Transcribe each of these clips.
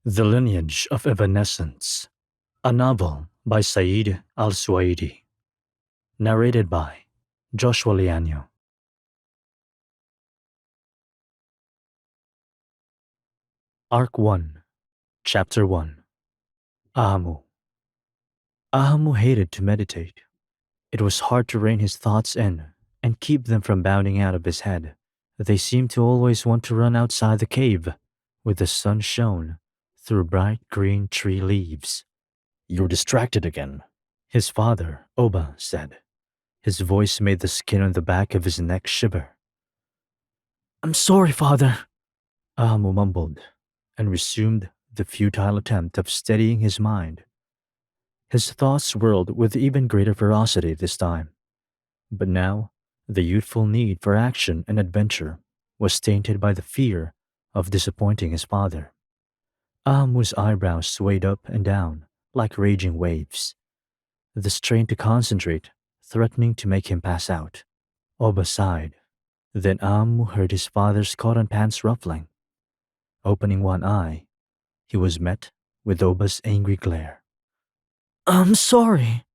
The Lineage of Evanescence, a novel by Said al-Suwaidi, narrated by Joshua Lianyo. Arc 1, Chapter 1. Ahmu. Ahmu hated to meditate. It was hard to rein his thoughts in and keep them from bounding out of his head. They seemed to always want to run outside the cave, where the sun shone through bright green tree leaves. "You're distracted again," his father, Oba, said. His voice made the skin on the back of his neck shiver. "I'm sorry, father," Ahmu mumbled, and resumed the futile attempt of steadying his mind. His thoughts swirled with even greater ferocity this time. But now, the youthful need for action and adventure was tainted by the fear of disappointing his father. Ahmu's eyebrows swayed up and down like raging waves, the strain to concentrate threatening to make him pass out. Oba sighed. Then Ahmu heard his father's cotton pants ruffling. Opening one eye, he was met with Oba's angry glare. "I'm sorry."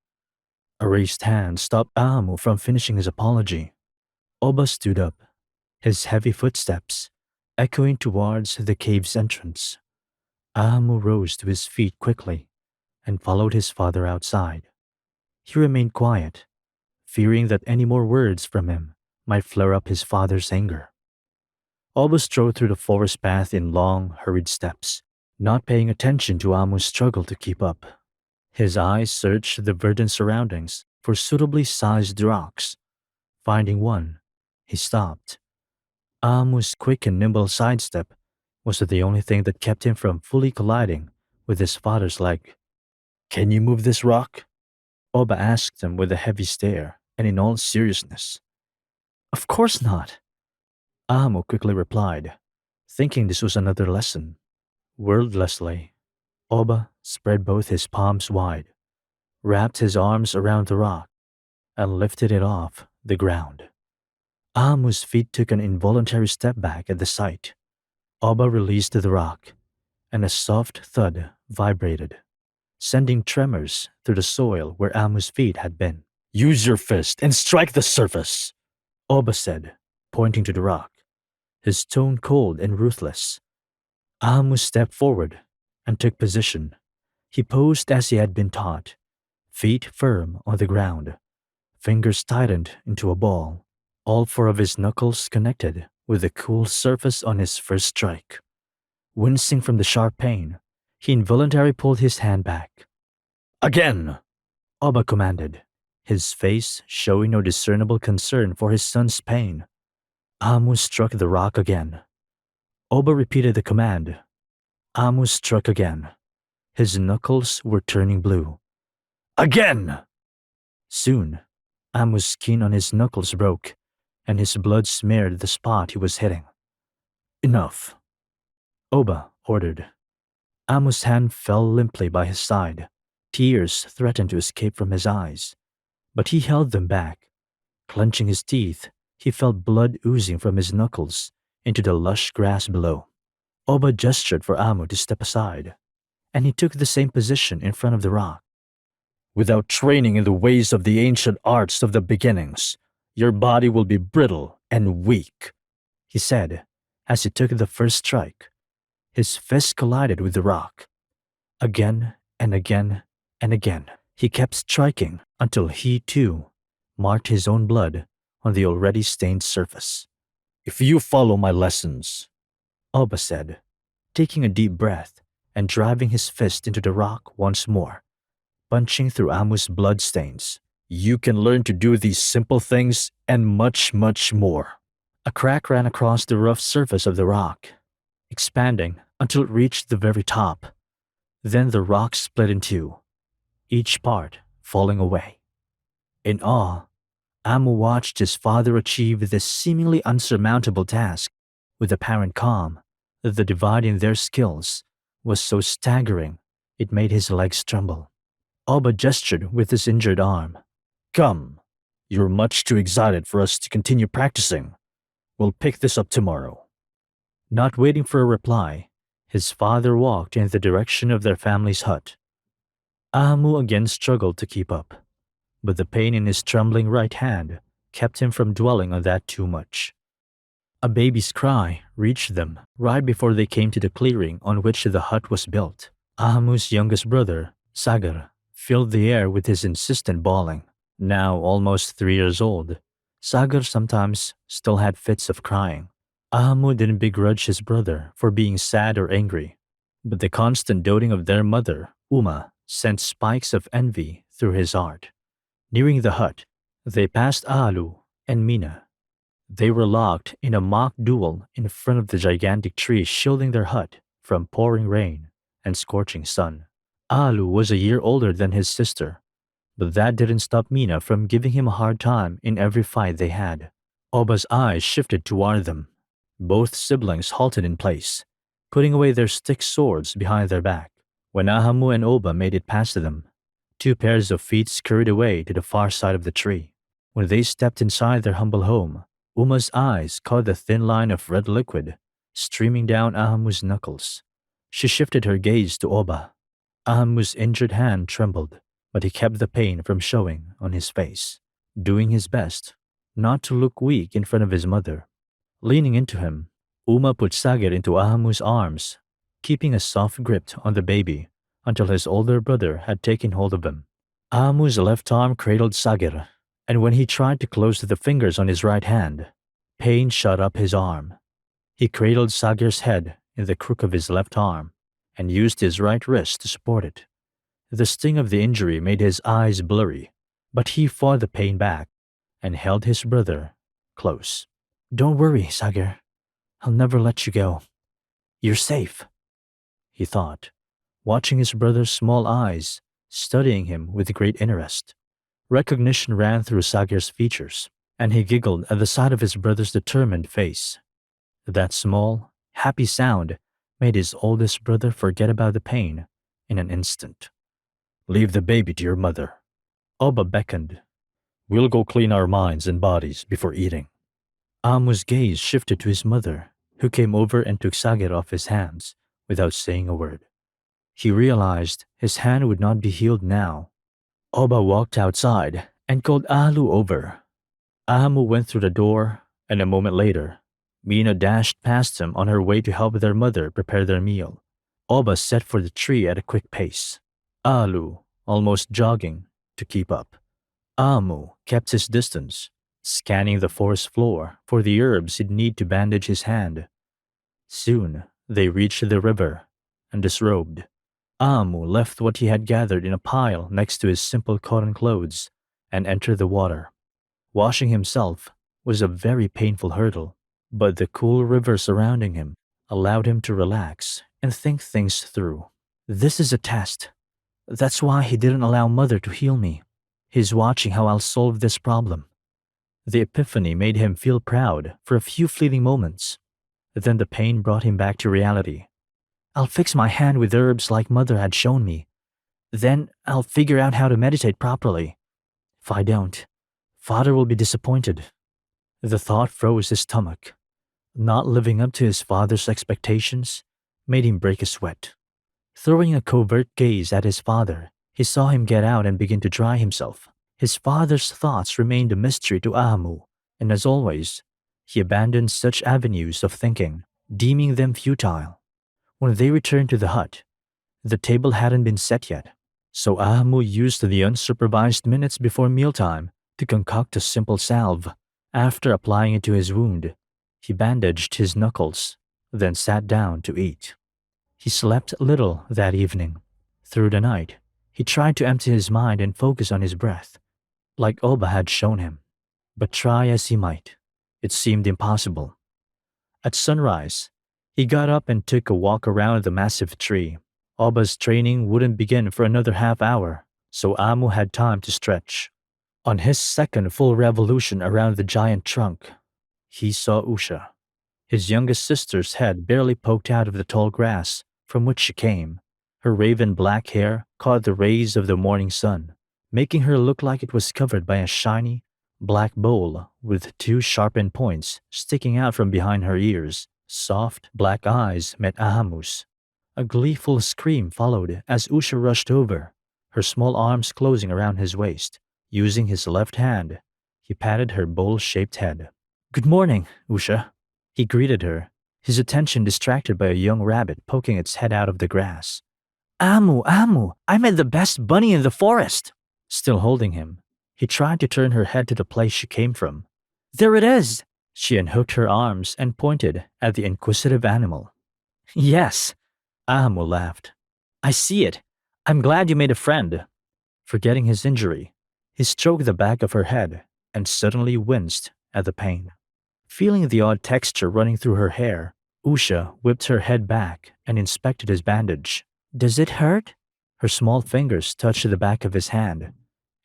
A raised hand stopped Ahmu from finishing his apology. Oba stood up, his heavy footsteps echoing towards the cave's entrance. Ahmu rose to his feet quickly and followed his father outside. He remained quiet, fearing that any more words from him might flare up his father's anger. Oba strode through the forest path in long, hurried steps, not paying attention to Ahmu's struggle to keep up. His eyes searched the verdant surroundings for suitably sized rocks. Finding one, he stopped. Ahmu's quick and nimble sidestep was the only thing that kept him from fully colliding with his father's leg. "Can you move this rock?" Oba asked him with a heavy stare and in all seriousness. "Of course not," Ahmu quickly replied, thinking this was another lesson. Wordlessly, Oba spread both his palms wide, wrapped his arms around the rock, and lifted it off the ground. Ahmu's feet took an involuntary step back at the sight. Oba released the rock, and a soft thud vibrated, sending tremors through the soil where Ahmu's feet had been. "Use your fist and strike the surface," Oba said, pointing to the rock, his tone cold and ruthless. Ahmu stepped forward and took position. He posed as he had been taught, feet firm on the ground, fingers tightened into a ball, all four of his knuckles connected with the cool surface on his first strike. Wincing from the sharp pain, he involuntarily pulled his hand back. "Again!" Oba commanded, his face showing no discernible concern for his son's pain. Ahmu struck the rock again. Oba repeated the command. Ahmu struck again. His knuckles were turning blue. "Again!" Soon, Ahmu's skin on his knuckles broke, and his blood smeared the spot he was hitting. "Enough," Oba ordered. Ahmu's hand fell limply by his side. Tears threatened to escape from his eyes, but he held them back. Clenching his teeth, he felt blood oozing from his knuckles into the lush grass below. Oba gestured for Ahmu to step aside, and he took the same position in front of the rock. "Without training in the ways of the ancient arts of the beginnings, your body will be brittle and weak," he said as he took the first strike. His fist collided with the rock. Again and again and again, he kept striking until he, too, marked his own blood on the already stained surface. "If you follow my lessons," Oba said, taking a deep breath and driving his fist into the rock once more, punching through Ahmu's bloodstains, "you can learn to do these simple things and much, much more." A crack ran across the rough surface of the rock, expanding until it reached the very top. Then the rock split in two, each part falling away. In awe, Ahmu watched his father achieve this seemingly unsurmountable task with apparent calm. The divide in their skills was so staggering it made his legs tremble. Oba gestured with his injured arm. "Come, you're much too excited for us to continue practicing. We'll pick this up tomorrow." Not waiting for a reply, His father walked in the direction of their family's hut. Ahmu again struggled to keep up, but the pain in his trembling right hand kept him from dwelling on that too much. A baby's cry reached them right before they came to the clearing on which the hut was built. Ahmu's youngest brother, Sagar, filled the air with his insistent bawling. Now almost 3 years old, Sagar sometimes still had fits of crying. Ahmu didn't begrudge his brother for being sad or angry, but the constant doting of their mother, Uma, sent spikes of envy through his heart. Nearing the hut, they passed Alu and Mina. They were locked in a mock duel in front of the gigantic tree shielding their hut from pouring rain and scorching sun. Alu was a year older than his sister, but that didn't stop Mina from giving him a hard time in every fight they had. Oba's eyes shifted toward them. Both siblings halted in place, putting away their stick swords behind their back. When Ahmu and Oba made it past them, two pairs of feet scurried away to the far side of the tree. When they stepped inside their humble home, Uma's eyes caught the thin line of red liquid streaming down Ahmu's knuckles. She shifted her gaze to Oba. Ahmu's injured hand trembled, but he kept the pain from showing on his face, doing his best not to look weak in front of his mother. Leaning into him, Uma put Sagar into Ahmu's arms, keeping a soft grip on the baby until his older brother had taken hold of him. Ahmu's left arm cradled Sagar, and when he tried to close the fingers on his right hand, pain shot up his arm. He cradled Sagar's head in the crook of his left arm and used his right wrist to support it. The sting of the injury made his eyes blurry, but he fought the pain back and held his brother close. "Don't worry, Sagar. I'll never let you go. You're safe," he thought, watching his brother's small eyes, studying him with great interest. Recognition ran through Sagar's features, and he giggled at the sight of his brother's determined face. That small, happy sound made his oldest brother forget about the pain in an instant. "Leave the baby to your mother," Oba beckoned. "We'll go clean our minds and bodies before eating." Ahmu's gaze shifted to his mother, who came over and took Sagar off his hands without saying a word. He realized his hand would not be healed now. Oba walked outside and called Ahlu over. Ahmu went through the door, and a moment later, Mina dashed past him on her way to help their mother prepare their meal. Oba set for the tree at a quick pace, Ahlu almost jogging to keep up. Ahmu kept his distance, scanning the forest floor for the herbs he'd need to bandage his hand. Soon, they reached the river and disrobed. Ahmu left what he had gathered in a pile next to his simple cotton clothes and entered the water. Washing himself was a very painful hurdle, but the cool river surrounding him allowed him to relax and think things through. "This is a test. That's why he didn't allow Mother to heal me. He's watching how I'll solve this problem." The epiphany made him feel proud for a few fleeting moments. Then the pain brought him back to reality. "I'll fix my hand with herbs like Mother had shown me. Then I'll figure out how to meditate properly. If I don't, Father will be disappointed." The thought froze his stomach. Not living up to his father's expectations made him break a sweat. Throwing a covert gaze at his father, he saw him get out and begin to dry himself. His father's thoughts remained a mystery to Ahmu, and as always, he abandoned such avenues of thinking, deeming them futile. When they returned to the hut, the table hadn't been set yet, so Ahmu used the unsupervised minutes before mealtime to concoct a simple salve. After applying it to his wound, he bandaged his knuckles, then sat down to eat. He slept little that evening. Through the night, he tried to empty his mind and focus on his breath, like Oba had shown him. But try as he might, it seemed impossible. At sunrise, he got up and took a walk around the massive tree. Oba's training wouldn't begin for another half-hour, so Ahmu had time to stretch. On his second full revolution around the giant trunk, he saw Usha. His youngest sister's head barely poked out of the tall grass from which she came. Her raven black hair caught the rays of the morning sun, making her look like it was covered by a shiny, black bowl with two sharpened points sticking out from behind her ears. Soft, black eyes met Ahmu's, A gleeful scream followed as Usha rushed over, her small arms closing around his waist. Using his left hand, he patted her bowl-shaped head. "Good morning, Usha," he greeted her, his attention distracted by a young rabbit poking its head out of the grass. "Ahmu, Ahmu, I met the best bunny in the forest!" Still holding him, he tried to turn her head to the place she came from. "There it is!" She unhooked her arms and pointed at the inquisitive animal. "Yes," Ahmu laughed. "I see it. I'm glad you made a friend." Forgetting his injury, he stroked the back of her head and suddenly winced at the pain. Feeling the odd texture running through her hair, Usha whipped her head back and inspected his bandage. "Does it hurt?" Her small fingers touched the back of his hand,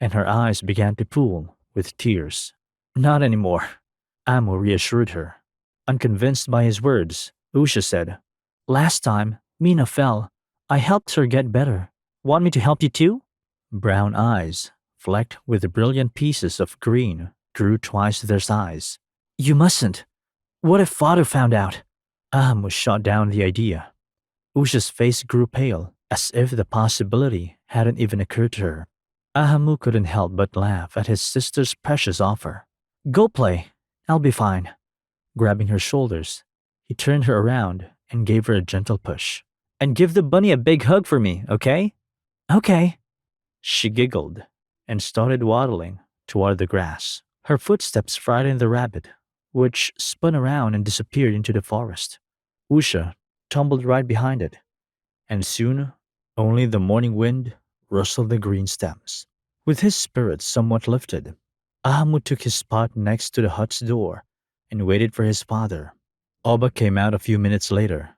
and her eyes began to pool with tears. "Not anymore," Ahmu reassured her. Unconvinced by his words, Usha said, "Last time, Mina fell. I helped her get better. Want me to help you too?" Brown eyes, flecked with brilliant pieces of green, grew twice their size. "You mustn't. What if father found out?" Ahmu shot down the idea. Usha's face grew pale, as if the possibility hadn't even occurred to her. Ahmu couldn't help but laugh at his sister's precious offer. "Go play. I'll be fine." Grabbing her shoulders, he turned her around and gave her a gentle push. "And give the bunny a big hug for me, okay?" "Okay." She giggled and started waddling toward the grass. Her footsteps frightened the rabbit, which spun around and disappeared into the forest. Usha tumbled right behind it, and soon only the morning wind rustled the green stems. With his spirits somewhat lifted, Ahmu took his spot next to the hut's door and waited for his father. Oba came out a few minutes later.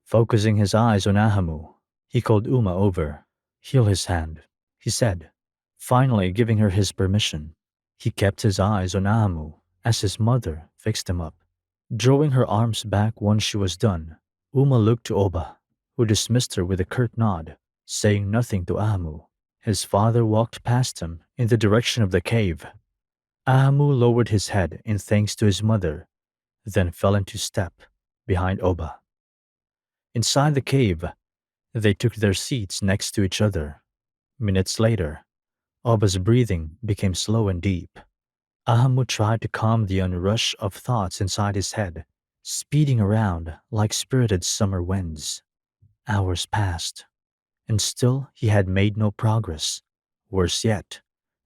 Focusing his eyes on Ahmu, he called Uma over. "Heal his hand," he said, finally giving her his permission. He kept his eyes on Ahmu as his mother fixed him up. Drawing her arms back once she was done, Uma looked to Oba, who dismissed her with a curt nod. Saying nothing to Ahmu, his father walked past him in the direction of the cave. Ahmu lowered his head in thanks to his mother, then fell into step behind Oba. Inside the cave, they took their seats next to each other. Minutes later, Oba's breathing became slow and deep. Ahmu tried to calm the onrush of thoughts inside his head, speeding around like spirited summer winds. Hours passed, and still he had made no progress. Worse yet,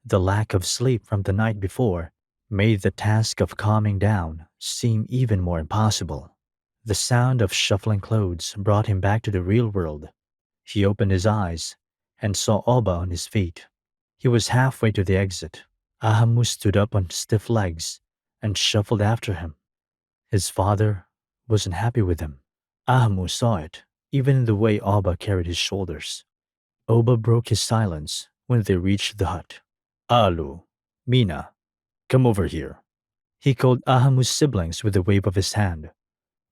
the lack of sleep from the night before made the task of calming down seem even more impossible. The sound of shuffling clothes brought him back to the real world. He opened his eyes and saw Oba on his feet. He was halfway to the exit. Ahmu stood up on stiff legs and shuffled after him. His father wasn't happy with him. Ahmu saw it, even in the way Oba carried his shoulders. Oba broke his silence when they reached the hut. "Alu, Mina, come over here." He called Ahmu's siblings with a wave of his hand.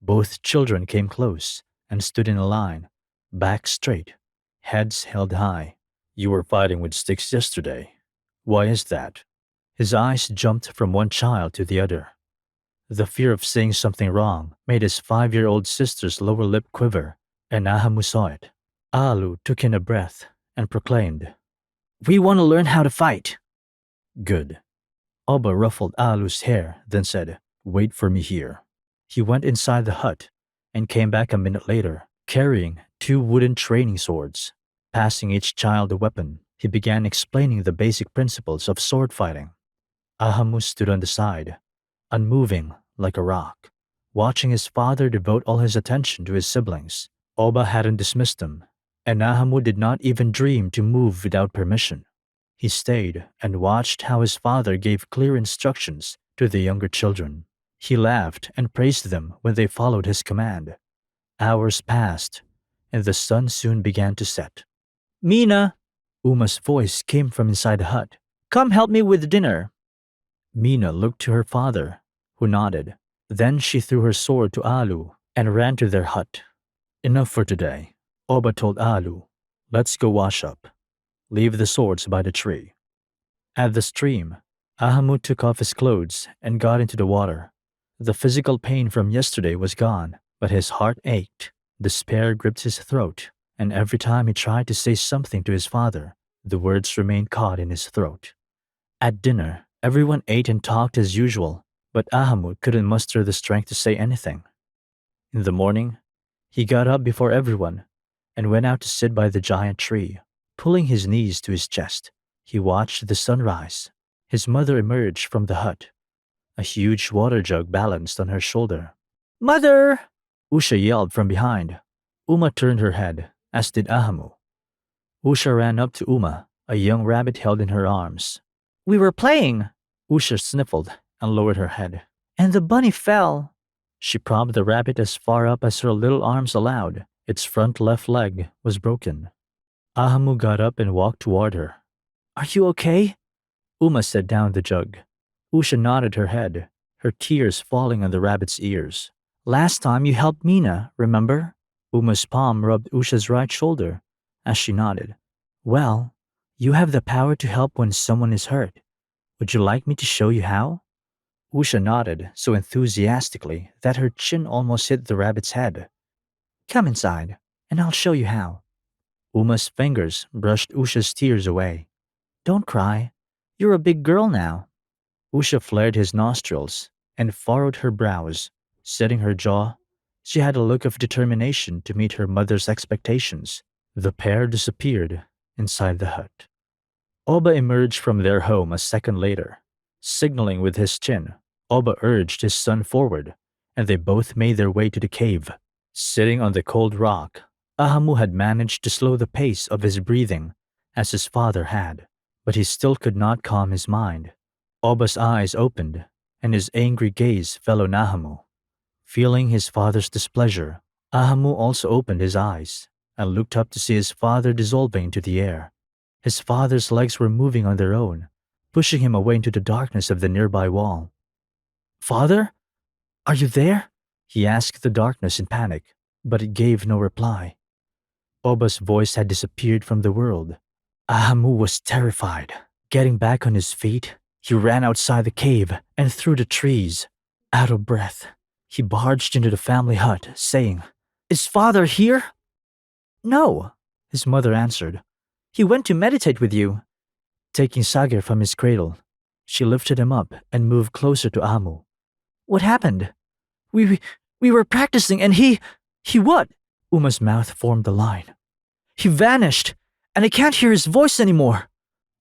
Both children came close and stood in a line, back straight, heads held high. "You were fighting with sticks yesterday. Why is that?" His eyes jumped from one child to the other. The fear of saying something wrong made his 5-year-old sister's lower lip quiver, and Ahmu saw it. Alu took in a breath and proclaimed, "We want to learn how to fight." "Good." Oba ruffled Alu's hair, then said, "Wait for me here." He went inside the hut and came back a minute later, carrying 2 wooden training swords. Passing each child a weapon, he began explaining the basic principles of sword fighting. Ahmu stood on the side, unmoving like a rock, watching his father devote all his attention to his siblings. Oba hadn't dismissed them, and Ahmu did not even dream to move without permission. He stayed and watched how his father gave clear instructions to the younger children. He laughed and praised them when they followed his command. Hours passed, and the sun soon began to set. "Mina!" Uma's voice came from inside the hut. "Come help me with dinner." Mina looked to her father, who nodded. Then she threw her sword to Alu and ran to their hut. "Enough for today," Oba told Alu. "Let's go wash up. Leave the swords by the tree." At the stream, Ahmu took off his clothes and got into the water. The physical pain from yesterday was gone, but his heart ached. Despair gripped his throat, and every time he tried to say something to his father, the words remained caught in his throat. At dinner, everyone ate and talked as usual, but Ahmu couldn't muster the strength to say anything. In the morning, he got up before everyone and went out to sit by the giant tree, pulling his knees to his chest. He watched the sunrise. His mother emerged from the hut, a huge water jug balanced on her shoulder. "Mother!" Usha yelled from behind. Uma turned her head, as did Ahmu. Usha ran up to Uma, a young rabbit held in her arms. "We were playing." Usha sniffled and lowered her head. "And the bunny fell." She propped the rabbit as far up as her little arms allowed. Its front left leg was broken. Ahmu got up and walked toward her. "Are you okay?" Uma set down the jug. Usha nodded her head, her tears falling on the rabbit's ears. "Last time you helped Mina, remember?" Uma's palm rubbed Usha's right shoulder as she nodded. "Well, you have the power to help when someone is hurt. Would you like me to show you how?" Usha nodded so enthusiastically that her chin almost hit the rabbit's head. "Come inside, and I'll show you how." Uma's fingers brushed Usha's tears away. "Don't cry. You're a big girl now." Usha flared his nostrils and furrowed her brows, setting her jaw. She had a look of determination to meet her mother's expectations. The pair disappeared inside the hut. Oba emerged from their home a second later. Signaling with his chin, Oba urged his son forward, and they both made their way to the cave. Sitting on the cold rock, Ahmu had managed to slow the pace of his breathing, as his father had, but he still could not calm his mind. Oba's eyes opened, and his angry gaze fell on Ahmu. Feeling his father's displeasure, Ahmu also opened his eyes and looked up to see his father dissolving into the air. His father's legs were moving on their own, pushing him away into the darkness of the nearby wall. "Father? Are you there?" he asked the darkness in panic, but it gave no reply. Oba's voice had disappeared from the world. Ahmu was terrified. Getting back on his feet, he ran outside the cave and through the trees. Out of breath, he barged into the family hut, saying, "Is father here?" "No," his mother answered. "He went to meditate with you." Taking Sagar from his cradle, she lifted him up and moved closer to Ahmu. "What happened?" We were practicing and he what?" Uma's mouth formed a line. "He vanished, and I can't hear his voice anymore."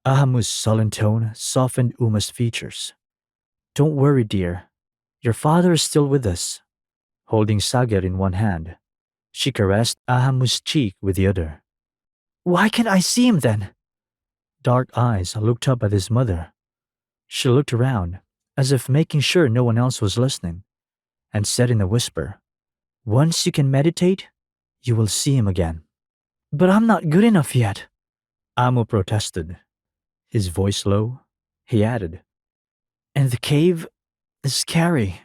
Ahmu's sullen tone softened Uma's features. "Don't worry, dear. Your father is still with us." Holding Sagar in one hand, she caressed Ahmu's cheek with the other. "Why can't I see him then?" Dark eyes looked up at his mother. She looked around, as if making sure no one else was listening, and said in a whisper, "Once you can meditate, you will see him again." "But I'm not good enough yet," Ahmu protested. His voice low, he added, "And the cave is scary."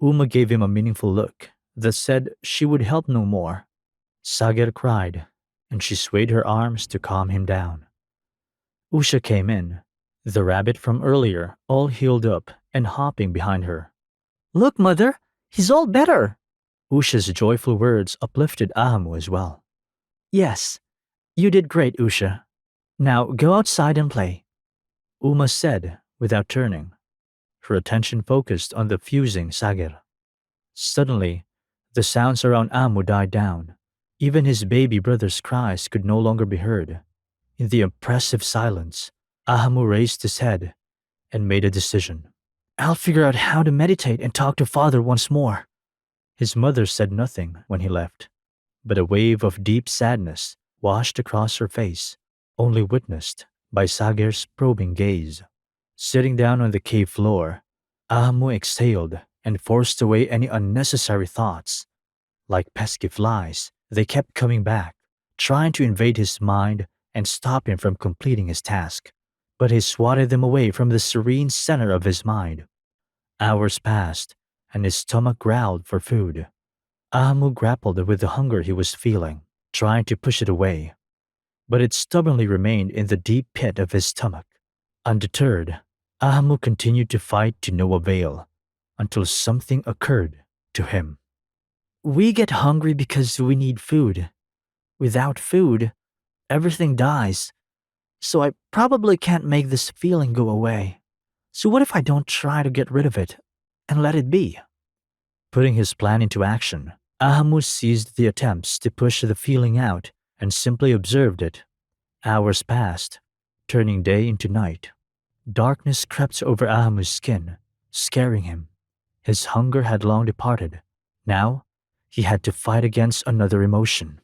Uma gave him a meaningful look that said she would help no more. Sagar cried, and she swayed her arms to calm him down. Usha came in, the rabbit from earlier all healed up and hopping behind her. "Look, mother, he's all better." Usha's joyful words uplifted Ahmu as well. "Yes, you did great, Usha. Now go outside and play," Uma said without turning, her attention focused on the fusing Sagar. Suddenly, the sounds around Ahmu died down. Even his baby brother's cries could no longer be heard. In the oppressive silence, Ahmu raised his head and made a decision. "I'll figure out how to meditate and talk to father once more." His mother said nothing when he left, but a wave of deep sadness washed across her face, only witnessed by Sagar's probing gaze. Sitting down on the cave floor, Ahmu exhaled and forced away any unnecessary thoughts. Like pesky flies, they kept coming back, trying to invade his mind and stop him from completing his task. But he swatted them away from the serene center of his mind. Hours passed, and his stomach growled for food. Ahmu grappled with the hunger he was feeling, trying to push it away. But it stubbornly remained in the deep pit of his stomach. Undeterred, Ahmu continued to fight to no avail, until something occurred to him. We get hungry because we need food. Without food, everything dies. So I probably can't make this feeling go away. So what if I don't try to get rid of it and let it be? Putting his plan into action, Ahmu seized the attempts to push the feeling out and simply observed it. Hours passed, turning day into night. Darkness crept over Ahmu's skin, scaring him. His hunger had long departed. Now, he had to fight against another emotion.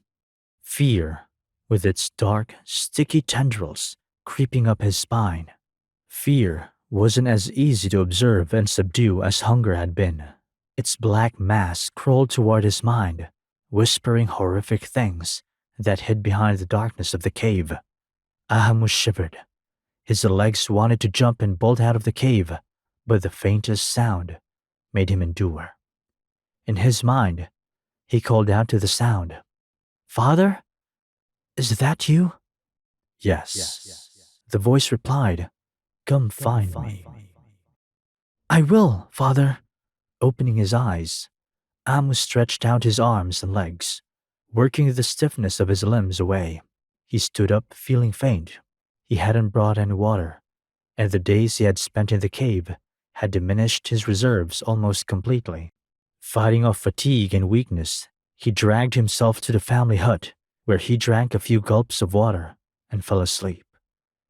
Fear, with its dark, sticky tendrils creeping up his spine. Fear wasn't as easy to observe and subdue as hunger had been. Its black mass crawled toward his mind, whispering horrific things that hid behind the darkness of the cave. Ahmu shivered. His legs wanted to jump and bolt out of the cave, but the faintest sound made him endure. In his mind, he called out to the sound, "Father? Is that you?" Yes. The voice replied, "Come find me." "I will, Father." Opening his eyes, Ahmu stretched out his arms and legs, working the stiffness of his limbs away. He stood up, feeling faint. He hadn't brought any water, and the days he had spent in the cave had diminished his reserves almost completely. Fighting off fatigue and weakness, he dragged himself to the family hut, where he drank a few gulps of water and fell asleep.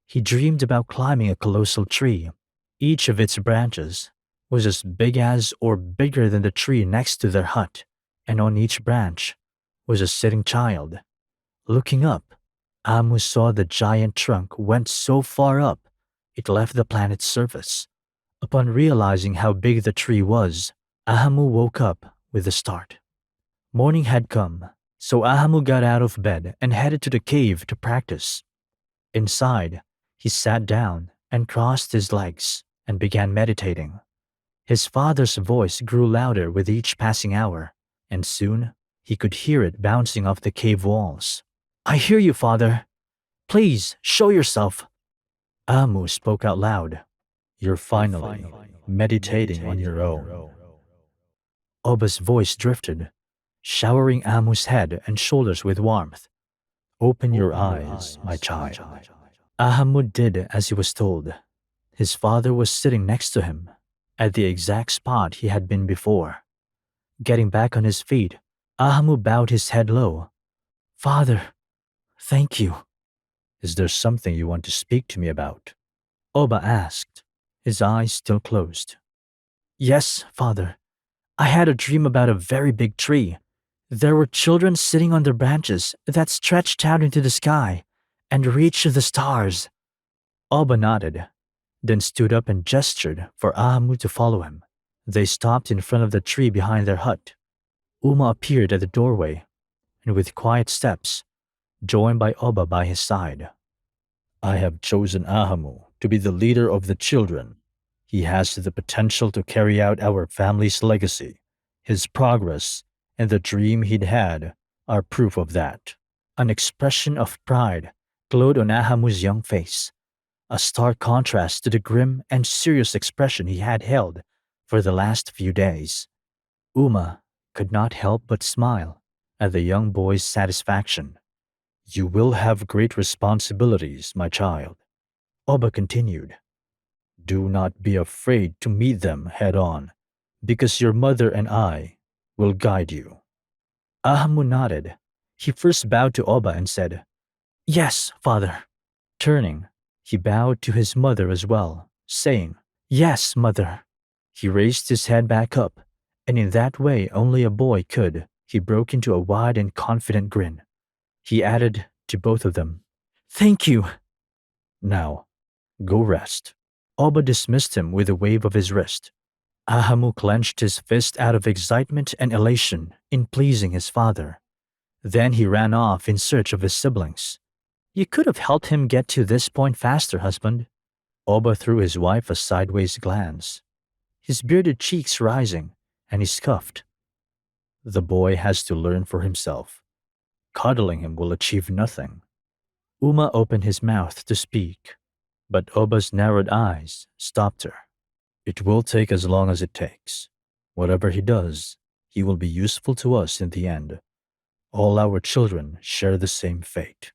He dreamed about climbing a colossal tree. Each of its branches was as big as or bigger than the tree next to their hut, and on each branch was a sitting child. Looking up, Ahmu saw the giant trunk went so far up it left the planet's surface. Upon realizing how big the tree was, Ahmu woke up with a start. Morning had come, so Ahmu got out of bed and headed to the cave to practice. Inside, he sat down and crossed his legs and began meditating. His father's voice grew louder with each passing hour, and soon he could hear it bouncing off the cave walls. "I hear you, Father. Please, show yourself." Ahmu spoke out loud. You're finally meditating on your own. Oba's voice drifted, showering Ahmu's head and shoulders with warmth. Open your eyes, my child. Ahmu did as he was told. His father was sitting next to him, at the exact spot he had been before. Getting back on his feet, Ahmu bowed his head low. "Father, thank you." Is there something you want to speak to me about? Oba asked, his eyes still closed. "Yes, Father. I had a dream about a very big tree. There were children sitting on their branches that stretched out into the sky and reached the stars." Oba nodded, then stood up and gestured for Ahmu to follow him. They stopped in front of the tree behind their hut. Uma appeared at the doorway, and with quiet steps, joined by Oba by his side. I have chosen Ahmu to be the leader of the children. He has the potential to carry out our family's legacy. His progress and the dream he'd had are proof of that. An expression of pride glowed on Ahamu's young face, a stark contrast to the grim and serious expression he had held for the last few days. Uma could not help but smile at the young boy's satisfaction. You will have great responsibilities, my child. Oba continued. Do not be afraid to meet them head on, because your mother and I will guide you. Ahmu nodded. He first bowed to Oba and said, "Yes, Father." Turning, he bowed to his mother as well, saying, "Yes, Mother." He raised his head back up, and in that way only a boy could, he broke into a wide and confident grin. He added to both of them, "Thank you." Now, go rest. Oba dismissed him with a wave of his wrist. Ahmu clenched his fist out of excitement and elation in pleasing his father. Then he ran off in search of his siblings. "You could have helped him get to this point faster, husband." Oba threw his wife a sideways glance, his bearded cheeks rising, and he scoffed. The boy has to learn for himself. Coddling him will achieve nothing. Uma opened his mouth to speak, but Oba's narrowed eyes stopped her. It will take as long as it takes. Whatever he does, he will be useful to us in the end. All our children share the same fate.